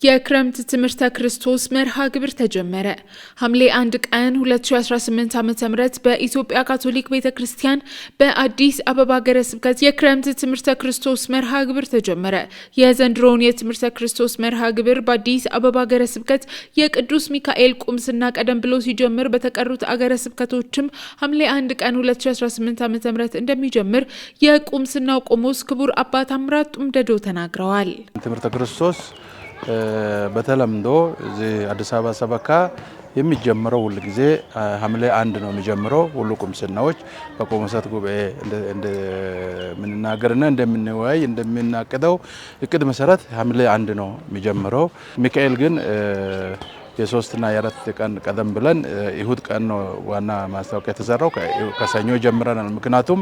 የክረምት ትምህርተ ክርስቶስ መርሃ ግብር ተጀመረ። ሐምሌ 1 ቀን 2018 ዓ.ም በኢትዮጵያ ካቶሊክ ቤተክርስቲያን በአዲስ አበባ ሀገረ ስብከት የክረምት ትምህርተ ክርስቶስ መርሃ ግብር ተጀመረ። የዘንድሮውን የትምህርተ ክርስቶስ መርሃ ግብር በአዲስ አበባ ሀገረ ስብከት የቅዱስ ሚካኤል ቁምስና ቀደም ብሎ ሲጀምር በተቀሩት ሀገረ ስብከቶችም ሐምሌ 1 ቀን 2018 ዓ.ም እንደሚጀምር የቁምስናው ቆሞስ ክቡር አባ ታምራት ጡምደዶ ተናግረዋል። ትምህርተ ክርስቶስ በተለምዶ እዚህ አዲስ አበባ ሰበካ የሚጀምረው ሁሉ ጊዜ ሐምሌ 1 ነው የሚጀምረው። ሁሉ ቁምስናዎች በቆሞሳት ጉባኤ እንደምንናገርና እንደምንወያይ እንደምናቀደው እቅድ መሰረት ሐምሌ 1 ነው የሚጀምረው። ሚካኤል ግን የሶስትና የአራት ቀን ቀደም ብለን ይሁድ ቀን ነው ዋና ማስታወቂያ የተሰራው። ከሰኞ ጀምረናል። ምክንያቱም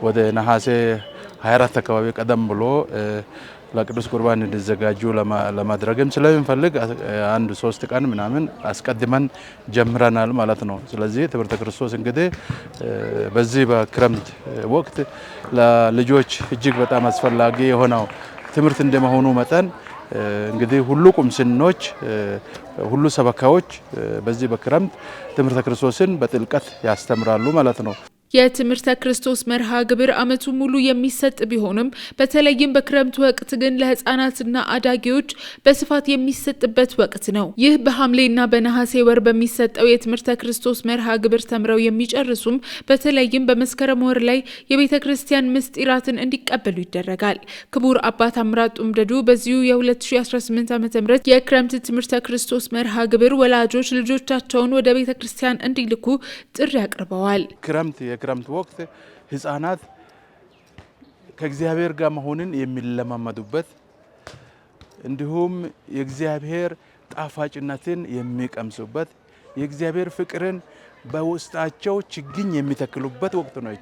ወደ ነሐሴ 24 አካባቢ ቀደም ብሎ ለቅዱስ ቁርባን እንዲዘጋጁ ለማድረግም ስለምንፈልግ 1-3 ቀን ምናምን አስቀድመን ጀምረናል ማለት ነው። ስለዚህ ትምህርተ ክርስቶስ እንግዲህ በዚህ በክረምት ወቅት ለልጆች እጅግ በጣም አስፈላጊ የሆነው ትምህርት እንደመሆኑ መጠን እንግዲህ ሁሉ ቁምስኖች ሁሉ ሰበካዎች በዚህ በክረምት ትምህርተ ክርስቶስን በጥልቀት ያስተምራሉ ማለት ነው። የትምህርተ ክርስቶስ መርሃ ግብር ዓመቱ ሙሉ የሚሰጥ ቢሆንም በተለይም በክረምት ወቅት ግን ለህፃናትና አዳጊዎች በስፋት የሚሰጥበት ወቅት ነው። ይህ በሐምሌና በነሐሴ ወር በሚሰጠው የትምህርተ ክርስቶስ መርሃ ግብር ተምረው የሚጨርሱም በተለይም በመስከረም ወር ላይ የቤተ ክርስቲያን ምስጢራትን እንዲቀበሉ ይደረጋል። ክቡር አባ ታምራት ጡምደዶ በዚሁ የ2018 ዓ.ም የክረምት ትምህርተ ክርስቶስ መርሃ ግብር ወላጆች ልጆቻቸውን ወደ ቤተ ክርስቲያን እንዲልኩ ጥሪ አቅርበዋል። የክረምት ወቅት ህፃናት ከእግዚአብሔር ጋር መሆንን የሚለማመዱበት እንዲሁም የእግዚአብሔር ጣፋጭነትን የሚቀምሱበት የእግዚአብሔር ፍቅርን በውስጣቸው ችግኝ የሚተክሉበት ወቅት ነው።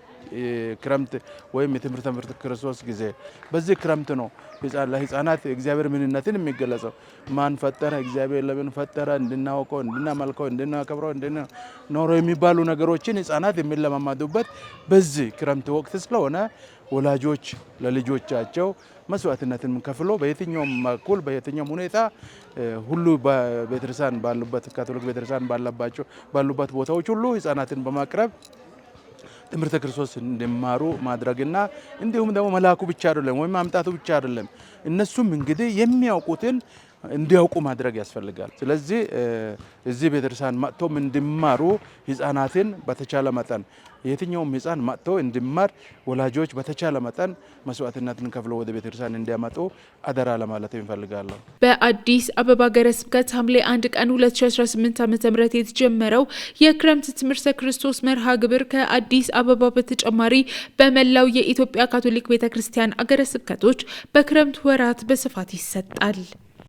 ክረምት ወይም የትምህርተ ክርስቶስ ጊዜ በዚህ ክረምት ነው ለህፃናት የእግዚአብሔር ምንነትን የሚገለጸው። ማን ፈጠረ? እግዚአብሔር ለምን ፈጠረ? እንድናውቀው፣ እንድናመልከው፣ እንድናከብረው፣ እንድንኖረው የሚባሉ ነገሮችን ህፃናት የሚለማመዱበት በዚህ ክረምት ወቅት ስለሆነ ወላጆች ለልጆቻቸው መስዋዕትነትን ከፍሎ በየትኛውም በኩል በየትኛውም ሁኔታ ሁሉ በቤተክርስቲያን ባሉበት ካቶሊክ ቤተክርስቲያን ባሉበት ቦታዎች ሁሉ ህፃናትን በማቅረብ ትምህርተ ክርስቶስ እንዲማሩ ማድረግና እንዲሁም ደግሞ መላኩ ብቻ አይደለም ወይም ማምጣቱ ብቻ አይደለም፣ እነሱም እንግዲህ የሚያውቁትን እንዲያውቁ ማድረግ ያስፈልጋል። ስለዚህ እዚህ ቤተክርስቲያን መጥቶም እንዲማሩ ህፃናትን በተቻለ መጠን የትኛውም ህፃን መጥቶ እንዲማር ወላጆች በተቻለ መጠን መስዋዕትነትን ከፍለው ወደ ቤተክርስቲያን እንዲያመጡ አደራ ለማለት እንፈልጋለሁ። በአዲስ አበባ ሀገረ ስብከት ሐምሌ 1 ቀን 2018 ዓ.ም የተጀመረው የክረምት ትምህርተ ክርስቶስ መርሃ ግብር ከአዲስ አበባ በተጨማሪ በመላው የኢትዮጵያ ካቶሊክ ቤተክርስቲያን ሀገረ ስብከቶች በክረምት ወራት በስፋት ይሰጣል።